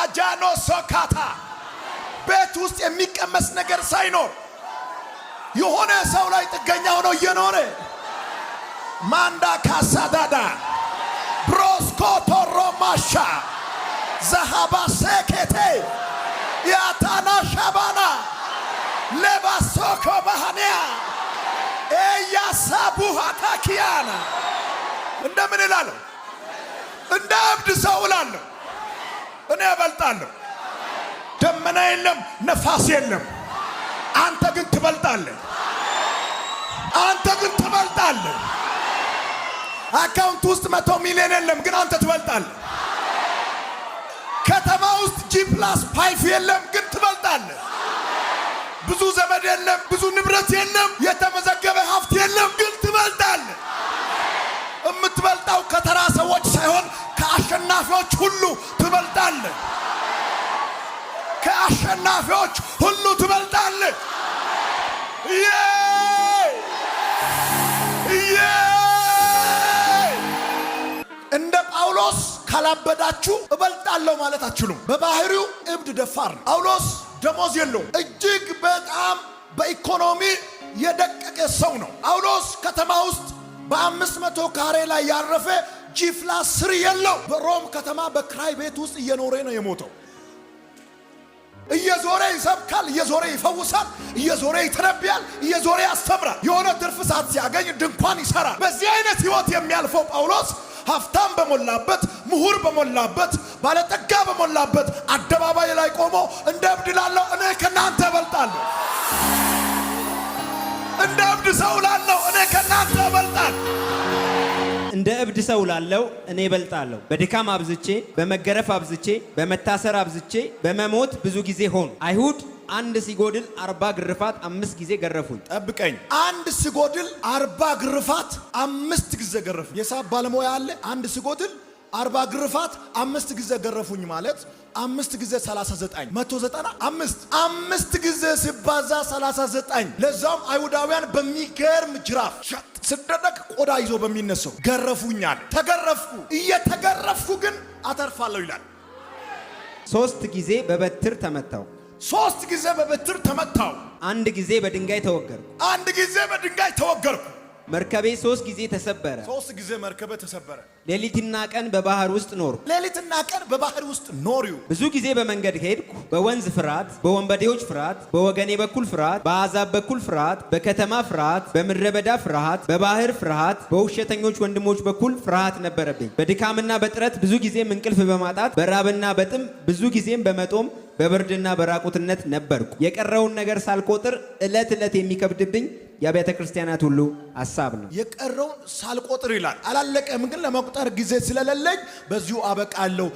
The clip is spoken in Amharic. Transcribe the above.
አጃኖ ሶካታ ቤት ውስጥ የሚቀመስ ነገር ሳይኖር የሆነ ሰው ላይ ጥገኛ ሆኖ እየኖረ ማንዳ ካሳዳዳ ብሮስኮቶ ሮማሻ ዘሃባ ሴኬቴ ያታና ሻባና ለባሶኮ ባህንያ ኤያሳቡሃታኪያና እንደምን እላለሁ? እንደ እብድ ሰው እላለሁ። እኔ እበልጣለሁ። ደመና የለም፣ ነፋስ የለም። አንተ ግን ትበልጣለህ። አንተ ግን ትበልጣለህ። አካውንት ውስጥ 100 ሚሊዮን የለም፣ ግን አንተ ትበልጣለህ። ከተማ ውስጥ G+5 የለም፣ ግን ትበልጣለህ። ብዙ ዘመድ የለም፣ ብዙ ንብረት የለም፣ የተመዘገበ ሀብት የለም፣ ግን ትበልጣለህ። የምትበልጣው ከተራ ሰዎች ሳይሆን ከአሸናፊዎች ሁሉ ትበልጣለህ። ከአሸናፊዎች ሁሉ ትበልጣለህ። እንደ ጳውሎስ ካላበዳችሁ እበልጣለሁ ማለት አትችሉም። በባህሪው እብድ ደፋር ነው። ጳውሎስ ደሞዝ የለውም። እጅግ በጣም በኢኮኖሚ የደቀቀ ሰው ነው። ጳውሎስ ከተማ ውስጥ በ500 ካሬ ላይ ያረፈ G+3 የለው። በሮም ከተማ በክራይ ቤት ውስጥ እየኖረ ነው የሞተው። እየዞረ ይሰብካል፣ እየዞረ ይፈውሳል፣ እየዞረ ይተነብያል፣ እየዞረ ያስተምራል። የሆነ ትርፍ ሰዓት ሲያገኝ ድንኳን ይሰራል። በዚህ አይነት ህይወት የሚያልፈው ጳውሎስ ሀብታም በሞላበት፣ ምሁር በሞላበት፣ ባለጠጋ በሞላበት አደባባይ ላይ ቆሞ እንደ እብድ ላለው እኔ ከናንተ እበልጣለሁ፣ እንደ እብድ ሰው ላለው እኔ ከናንተ እበልጣለሁ፣ እንደ እብድ ሰው ላለው እኔ እበልጣለሁ። በድካም አብዝቼ፣ በመገረፍ አብዝቼ፣ በመታሰር አብዝቼ፣ በመሞት ብዙ ጊዜ ሆኑ። አይሁድ አንድ ሲጎድል 40 ግርፋት 5 ጊዜ ገረፉኝ። ጠብቀኝ። አንድ ሲጎድል 40 ግርፋት 5 ጊዜ ገረፉኝ። የሳብ ባለሙያ አለ። አንድ ሲጎድል 40 ግርፋት 5 ጊዜ ገረፉኝ ማለት 5 ጊዜ 39 195 5 ጊዜ ሲባዛ 39 ለዛም አይሁዳውያን በሚገርም ጅራፍ ስደደቅ ቆዳ ይዞ በሚነሳው ገረፉኛል። ተገረፍኩ፣ እየተገረፍኩ ግን አተርፋለሁ ይላል። 3 ጊዜ በበትር ተመታው። 3 ጊዜ በበትር ተመታው። 1 ጊዜ በድንጋይ ተወገርኩ። 1 ጊዜ በድንጋይ ተወገርኩ። መርከቤ 3 ጊዜ ተሰበረ። 3 ጊዜ መርከቤ ተሰበረ። ሌሊትና ቀን በባህር ውስጥ ኖርኩ። ሌሊትና ቀን በባህር ውስጥ ኖሪው። ብዙ ጊዜ በመንገድ ሄድኩ። በወንዝ ፍርሃት፣ በወንበዴዎች ፍርሃት፣ በወገኔ በኩል ፍርሃት፣ በአሕዛብ በኩል ፍርሃት፣ በከተማ ፍርሃት፣ በምድረ በዳ ፍርሃት፣ በባህር ፍርሃት፣ በውሸተኞች ወንድሞች በኩል ፍርሃት ነበረብኝ። በድካምና በጥረት ብዙ ጊዜም እንቅልፍ በማጣት በራብና በጥም ብዙ ጊዜም በመጦም በብርድና በራቁትነት ነበርኩ። የቀረውን ነገር ሳልቆጥር ዕለት ዕለት የሚከብድብኝ የአብያተ ክርስቲያናት ሁሉ ሐሳብ ነው። የቀረውን ሳልቆጥር ይላል። አላለቀም፣ ግን ለመቁጠር ጊዜ ስለሌለኝ በዚሁ አበቃለሁ።